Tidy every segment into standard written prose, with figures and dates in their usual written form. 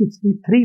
63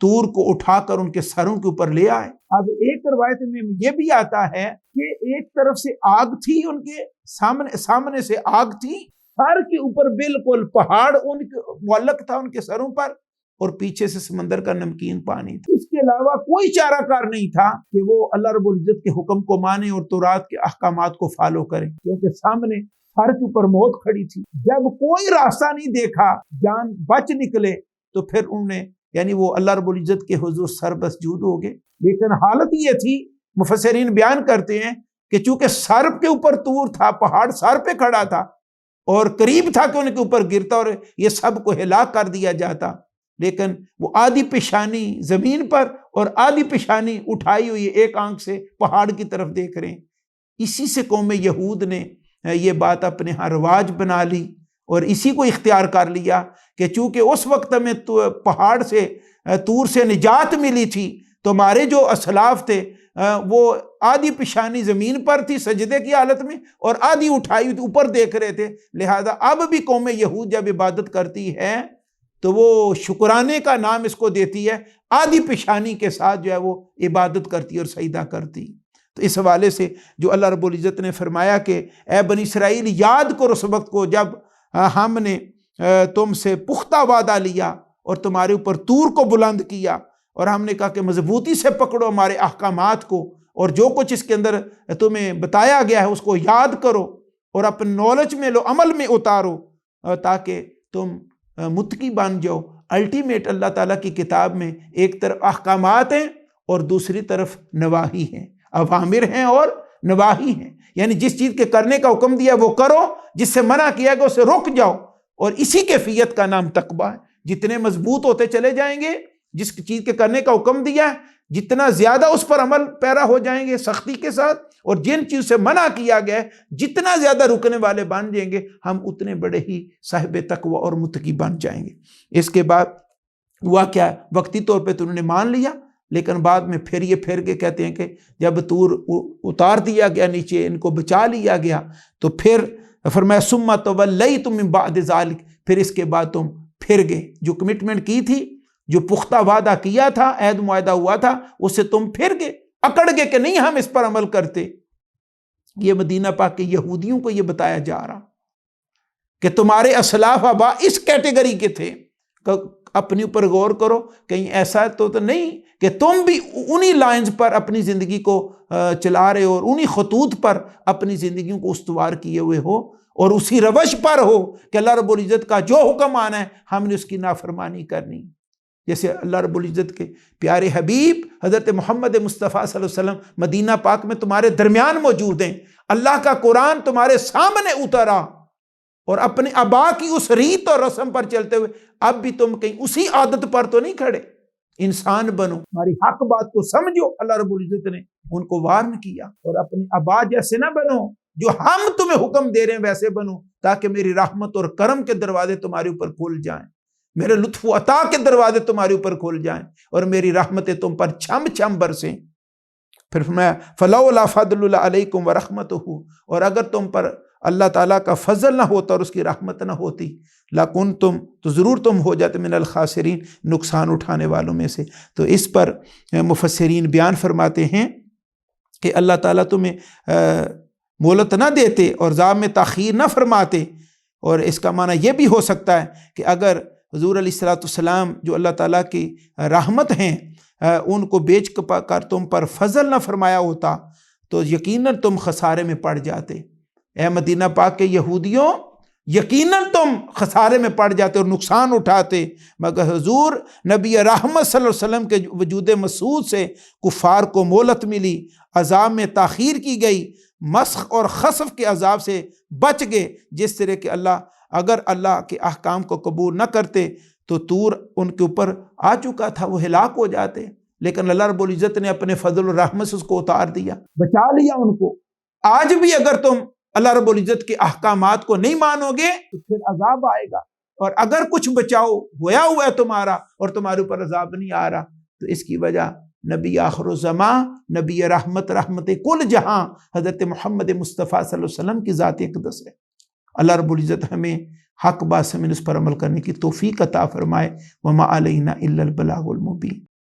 طور کو اٹھا کر ان کے سروں کے اوپر لے آئے۔ اب ایک روایت میں یہ بھی آتا ہے کہ ایک طرف سے آگ تھی، ان کے سامنے سے آگ تھی، سر کے اوپر بالکل پہاڑ ان کے معلق تھا ان کے سروں پر، اور پیچھے سے سمندر کا نمکین پانی تھا۔ اس کے علاوہ کوئی چارہ کار نہیں تھا کہ وہ اللہ رب العزت کے حکم کو مانے اور تورات کے احکامات کو فالو کریں، کیونکہ سامنے سر کے اوپر موت کھڑی تھی۔ جب کوئی راستہ نہیں دیکھا جان بچ نکلے تو پھر انہوں نے یعنی وہ اللہ رب العزت کے حضور سر مسجود ہو گئے۔ لیکن حالت یہ تھی، مفسرین بیان کرتے ہیں کہ چونکہ سر کے اوپر طور تھا، پہاڑ سر پہ کھڑا تھا اور قریب تھا کہ ان کے اوپر گرتا اور یہ سب کو ہلاک کر دیا جاتا، لیکن وہ آدھی پیشانی زمین پر اور آدھی پیشانی اٹھائی ہوئی ایک آنکھ سے پہاڑ کی طرف دیکھ رہے ہیں۔ اسی سے قوم یہود نے یہ بات اپنے ہاں رواج بنا لی اور اسی کو اختیار کر لیا کہ چونکہ اس وقت میں پہاڑ سے طور سے نجات ملی تھی، تو ہمارے جو اسلاف تھے وہ آدھی پیشانی زمین پر تھی سجدے کی حالت میں اور آدھی اٹھائی ہوئی اوپر دیکھ رہے تھے، لہذا اب بھی قوم یہود جب عبادت کرتی ہے تو وہ شکرانے کا نام اس کو دیتی ہے، آدھی پیشانی کے ساتھ جو ہے وہ عبادت کرتی اور سجدہ کرتی۔ تو اس حوالے سے جو اللہ رب العزت نے فرمایا کہ اے بنی اسرائیل یاد کرو اس وقت کو جب ہم نے تم سے پختہ وعدہ لیا اور تمہارے اوپر طور کو بلند کیا، اور ہم نے کہا کہ مضبوطی سے پکڑو ہمارے احکامات کو، اور جو کچھ اس کے اندر تمہیں بتایا گیا ہے اس کو یاد کرو اور اپنے نالج میں لو، عمل میں اتارو، تاکہ تم متقی بن جاؤ۔ الٹیمیٹ اللہ تعالیٰ کی کتاب میں ایک طرف احکامات ہیں اور دوسری طرف نواہی ہیں، اوامر ہیں اور نواہی ہیں، یعنی جس چیز کے کرنے کا حکم دیا وہ کرو، جس سے منع کیا گیا اسے رک جاؤ، اور اسی کیفیت کا نام تقویٰ ہے۔ جتنے مضبوط ہوتے چلے جائیں گے، جس چیز کے کرنے کا حکم دیا ہے جتنا زیادہ اس پر عمل پیرا ہو جائیں گے سختی کے ساتھ، اور جن چیز سے منع کیا گیا ہے جتنا زیادہ رکنے والے بن جائیں گے، ہم اتنے بڑے ہی صاحب تقویٰ اور متقی بن جائیں گے۔ اس کے بعد ہوا کیا، وقتی طور پہ تو انہوں نے مان لیا، لیکن بعد میں پھر یہ پھر کے کہتے ہیں کہ جب طور اتار دیا گیا نیچے، ان کو بچا لیا گیا، تو پھر فرمایا ثم تولیتم من بعد ذلک، پھر اس کے بعد تم پھر گئے، جو کمٹمنٹ کی تھی، جو پختہ وعدہ کیا تھا، عہد معاہدہ ہوا تھا، اس سے تم پھر گئے، اکڑ گئے کہ نہیں ہم اس پر عمل کرتے۔ یہ مدینہ پاک کے یہودیوں کو یہ بتایا جا رہا کہ تمہارے اسلاف آبا اس کیٹیگری کے تھے۔ اپنے اوپر غور کرو، کہیں ایسا تو نہیں کہ تم بھی انہی لائنز پر اپنی زندگی کو چلا رہے ہو اور انہی خطوط پر اپنی زندگیوں کو استوار کیے ہوئے ہو اور اسی روش پر ہو کہ اللہ رب العزت کا جو حکم آنا ہے ہم نے اس کی نافرمانی کرنی۔ جیسے اللہ رب العزت کے پیارے حبیب حضرت محمد مصطفیٰ صلی اللہ علیہ وسلم مدینہ پاک میں تمہارے درمیان موجود ہیں، اللہ کا قرآن تمہارے سامنے اترا، اور اپنے آبا کی اس ریت اور رسم پر چلتے ہوئے اب بھی تم کہیں اسی عادت پر تو نہیں کھڑے۔ انسان بنو، ہماری حق بات کو سمجھو، اللہ رب العزت نے ان کو وارن کیا، اور اپنے آبا جیسے نہ بنو، جو ہم تمہیں حکم دے رہے ہیں ویسے بنو، تاکہ میری رحمت اور کرم کے دروازے تمہارے اوپر کھل جائیں، میرے لطف و عطا کے دروازے تمہارے اوپر کھل جائیں، اور میری رحمتیں تم پر چھم چھم برسیں۔ پھر فرمایا فلولا فضل اللہ علیکم ورحمتہ، اور اگر تم پر اللہ تعالیٰ کا فضل نہ ہوتا اور اس کی رحمت نہ ہوتی، لکنتم، تو ضرور تم ہو جاتے من الخاسرین، نقصان اٹھانے والوں میں سے۔ تو اس پر مفسرین بیان فرماتے ہیں کہ اللہ تعالیٰ تمہیں مہلت نہ دیتے اور عذاب میں تاخیر نہ فرماتے، اور اس کا معنی یہ بھی ہو سکتا ہے کہ اگر حضور علیہ السلام جو اللہ تعالیٰ کی رحمت ہیں ان کو بیچ کر تم پر فضل نہ فرمایا ہوتا تو یقیناً تم خسارے میں پڑ جاتے۔ اے مدینہ پاک کے یہودیوں، یقیناً تم خسارے میں پڑ جاتے اور نقصان اٹھاتے، مگر حضور نبی رحمت صلی اللہ علیہ وسلم کے وجود مسعود سے کفار کو مہلت ملی، عذاب میں تاخیر کی گئی، مسخ اور خسف کے عذاب سے بچ گئے، جس طرح کہ اگر اللہ کے احکام کو قبول نہ کرتے تو طور ان کے اوپر آ چکا تھا، وہ ہلاک ہو جاتے، لیکن اللہ رب العزت نے اپنے فضل و رحمت سے اس کو اتار دیا، بچا لیا ان کو۔ آج بھی اگر تم اللہ رب العزت کے احکامات کو نہیں مانو گے تو پھر عذاب آئے گا، اور اگر کچھ بچاؤ ہویا ہوا ہے تمہارا اور تمہارے اوپر عذاب نہیں آ رہا، تو اس کی وجہ نبی آخر الزمان، نبی رحمت کل جہاں حضرت محمد مصطفیٰ صلی اللہ علیہ وسلم کی ذات اقدس ہے۔ اللہ رب العزت ہمیں حق بات سمجھ اس پر عمل کرنے کی توفیق عطا فرمائے۔ وما علینا الا البلاغ المبین۔